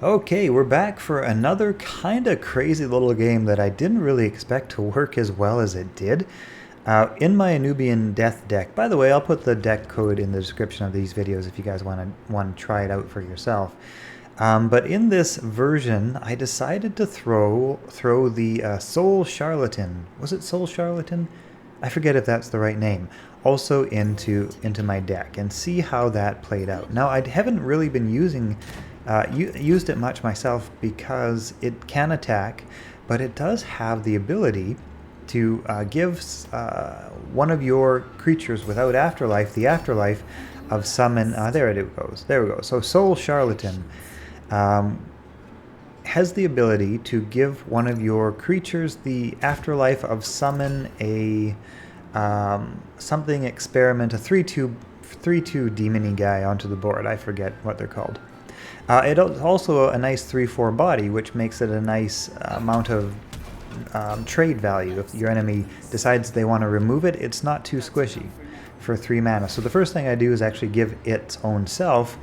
Okay, we're back for another kind of crazy little game that I didn't really expect to work as well as it did. In my Anubian death deck, by the way, I'll put the deck code in the description of these videos if you guys want to try it out for yourself. But in this version, I decided to throw the Soul Charlatan. Was it Soul Charlatan? I forget if that's the right name. Also into my deck and see how that played out. Now I haven't really been used it much myself because it can attack, but it does have the ability to give one of your creatures without afterlife the afterlife of summon. There it goes. There we go. So Soul Charlatan has the ability to give one of your creatures the afterlife of summon a something experiment, a 3/2 demon-y guy onto the board. I forget what they're called. It's also a nice 3/4 body, which makes it a nice amount of trade value. If your enemy decides they want to remove it, it's not too squishy for 3 mana. So the first thing I do is actually give its own self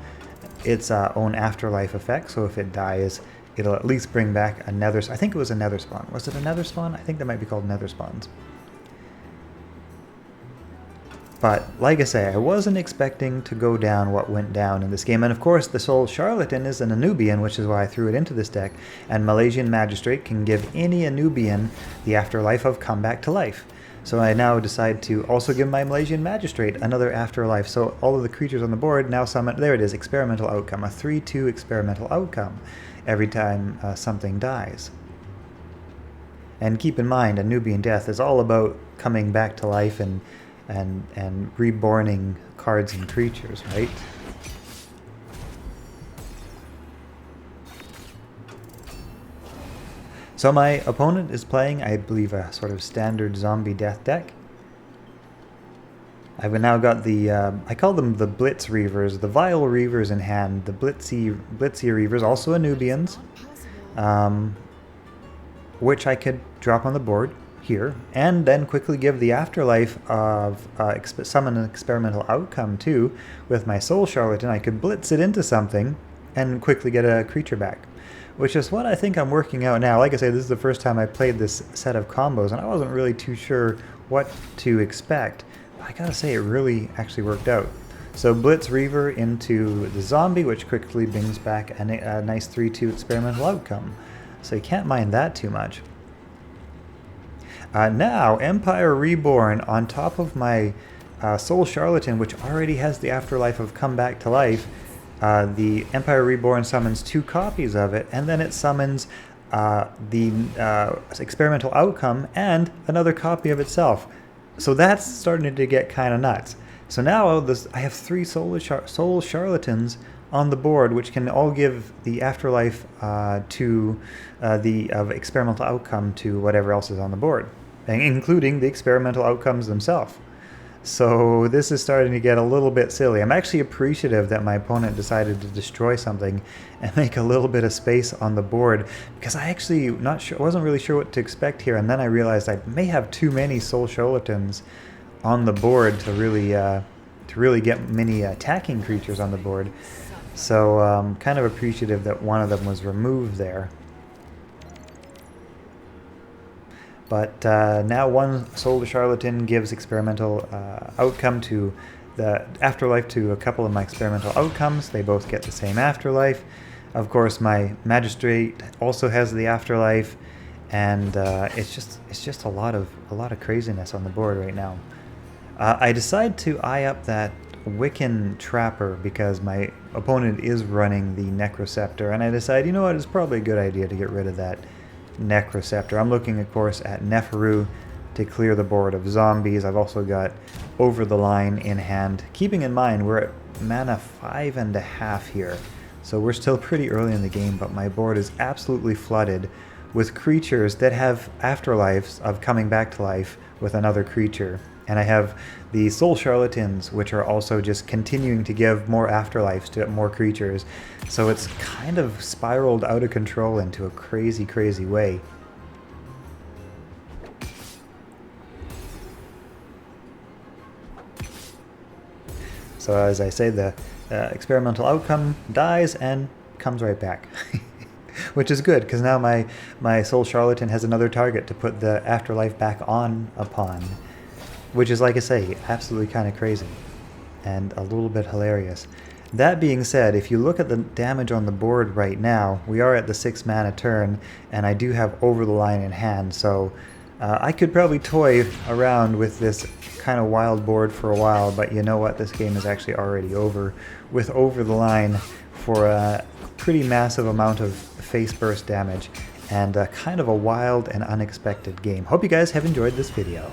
its own afterlife effect. So if it dies, it'll at least bring back a nether. I think it was a nether spawn. Was it a nether spawn? I think they might be called nether spawns. But, like I say, I wasn't expecting to go down what went down in this game. And of course, the Soul Charlatan is an Anubian, which is why I threw it into this deck. And Malaysian Magistrate can give any Anubian the afterlife of come back to life. So I now decide to also give my Malaysian Magistrate another afterlife. So all of the creatures on the board now summon, there it is, experimental outcome, a 3/2 experimental outcome every time something dies. And keep in mind, Anubian Death is all about coming back to life and reborning cards and creatures, right? So my opponent is playing, I believe, a sort of standard zombie death deck. I've now got the, I call them the Blitz Reavers, the Vile Reavers in hand, the Blitzy Reavers, also Anubians, which I could drop on the board here, and then quickly give the afterlife of summon an experimental outcome too. With my Soul Charlatan, I could blitz it into something and quickly get a creature back, which is what I think I'm working out now. Like I say, this is the first time I played this set of combos, and I wasn't really too sure what to expect. But I gotta say, it really actually worked out. So Blitz Reaver into the zombie, which quickly brings back a nice 3/2 experimental outcome. So you can't mind that too much. Now, Empire Reborn on top of my Soul Charlatan, which already has the afterlife of come back to life. The Empire Reborn summons 2 copies of it, and then it summons the experimental outcome and another copy of itself. So that's starting to get kind of nuts. So now I have 3 Soul Charlatans on the board, which can all give the afterlife to the experimental outcome to whatever else is on the board, including the experimental outcomes themselves. So this is starting to get a little bit silly. I'm actually appreciative that my opponent decided to destroy something and make a little bit of space on the board, because I actually wasn't really sure what to expect here, and then I realized I may have too many Soul Charlatans on the board to really get many attacking creatures on the board. So I'm kind of appreciative that one of them was removed there. But now one Soul Charlatan gives experimental outcome to the afterlife to a couple of my experimental outcomes. They both get the same afterlife. Of course, my Magistrate also has the afterlife, and it's just a lot of craziness on the board right now. I decide to eye up that Wiccan Trapper because my opponent is running the Necroceptor, and I decide, you know what, it's probably a good idea to get rid of that Necroceptor. I'm looking, of course, at Neferu to clear the board of zombies. I've also got Over the Line in hand. Keeping in mind, we're at mana 5.5 here, so we're still pretty early in the game, but my board is absolutely flooded with creatures that have afterlives of coming back to life with another creature. And I have the Soul Charlatans, which are also just continuing to give more afterlives to more creatures. So it's kind of spiraled out of control into a crazy, crazy way. So as I say, the experimental outcome dies and comes right back. which is good, because now my Soul Charlatan has another target to put the afterlife back on upon, which is, like I say, absolutely kind of crazy and a little bit hilarious. That being said, if you look at the damage on the board right now, we are at the 6 mana turn, and I do have Over the Line in hand, so I could probably toy around with this kind of wild board for a while, but you know what? This game is actually already over with Over the Line for a pretty massive amount of face burst damage, and kind of a wild and unexpected game. Hope you guys have enjoyed this video.